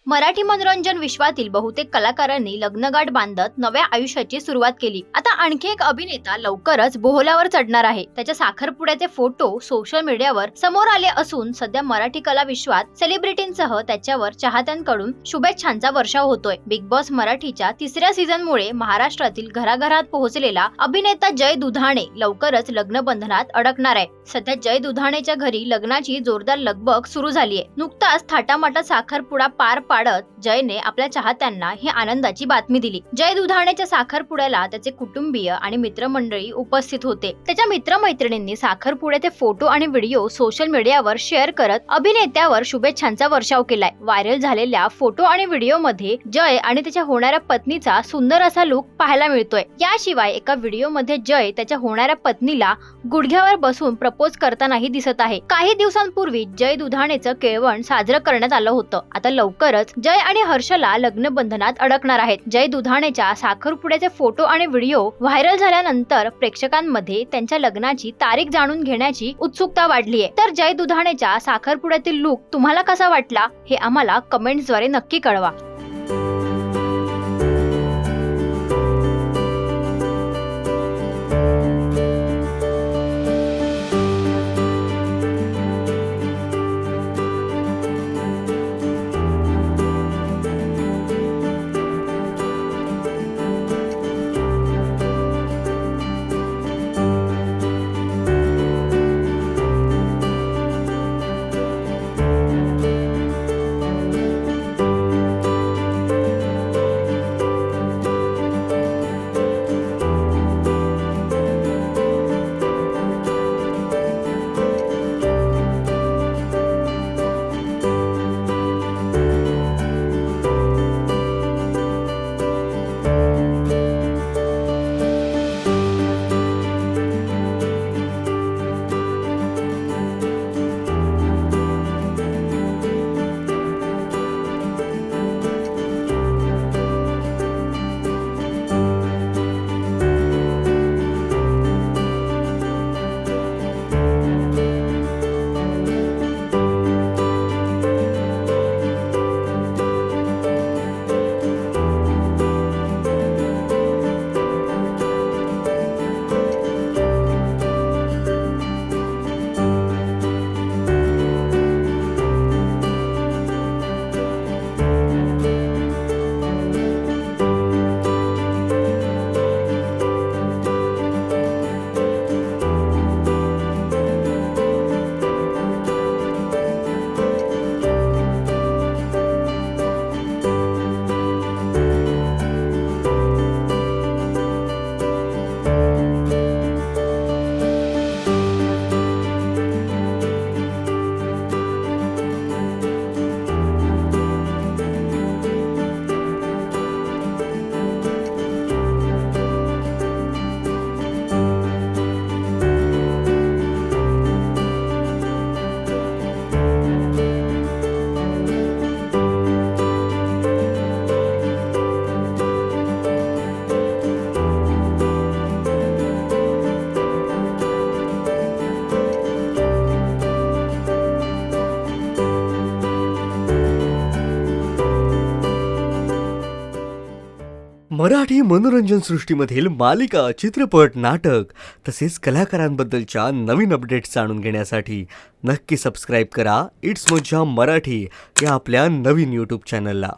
मराठी मनोरंजन विश्वातील बहुतेक कलाकारांनी लग्नगाठ बांधत नव्या आयुष्याची सुरुवात केली। आता आणखी एक अभिनेता लवकरच बोहल्यावर चढणार आहे। त्याच्या साखरपुड्याचे फोटो सोशल मीडियावर समोर आले असून सध्या मराठी कला विश्वात सेलिब्रिटींसह त्याच्यावर चाहत्यांकडून शुभेच्छांचा वर्षाव होतोय। बिग बॉस मराठीच्या तिसऱ्या सीझनमुळे महाराष्ट्रातील घराघरात पोहोचलेला अभिनेता जय दुधाणे लवकरच लग्न बंधनात अडकणार आहे। सध्या जय दुधाणेच्या घरी लग्नाची जोरदार लगबग सुरू झाली आहे। नुकताच थाटामाटात साखरपुडा पार पाडत जयने आपल्या चाहत्यांना ही आनंदाची बातमी दिली। जय दुधाणेच्या साखरपुड्याला त्याचे कुटुंबीय आणि मित्रमंडळी उपस्थित होते। त्याच्या मित्रमैत्रिणींनी साखरपुड्याचे फोटो आणि व्हिडिओ सोशल मीडियावर शेअर करत अभिनेत्यावर शुभेच्छांचा वर्षाव केलाय। व्हायरल झालेल्या फोटो आणि व्हिडिओ मध्ये जय आणि त्याच्या होणाऱ्या पत्नीचा सुंदर असा लुक पाहायला मिळतोय। याशिवाय एका व्हिडिओ मध्ये जय त्याच्या होणाऱ्या पत्नीला गुडघ्यावर बसून प्रपोज करतानाही दिसत आहे। काही दिवसांपूर्वी जय दुधाणेचं केळवण साजरं करण्यात आलं होतं। आता लवकरच जय आणि हर्षला लग्न बंधनात अडकणार आहेत। जय दुधाणेच्या साखरपुड्याचे फोटो आणि व्हिडिओ व्हायरल झाल्यानंतर प्रेक्षकांमध्ये त्यांच्या लग्नाची तारीख जाणून घेण्याची उत्सुकता वाढली आहे। तर जय दुधाणेच्या साखरपुड्यातील लुक तुम्हाला कसा वाटला हे आम्हाला कमेंट्सद्वारे नक्की कळवा। मराठी मनोरंजन सृष्टीमधील मालिका, चित्रपट, नाटक तसेच कलाकारांबद्दलच्या नवीन अपडेट्स जाणून घेण्यासाठी नक्की सबस्क्राईब करा इट्स मज्जा मराठी या आपल्या नवीन YouTube चॅनलला।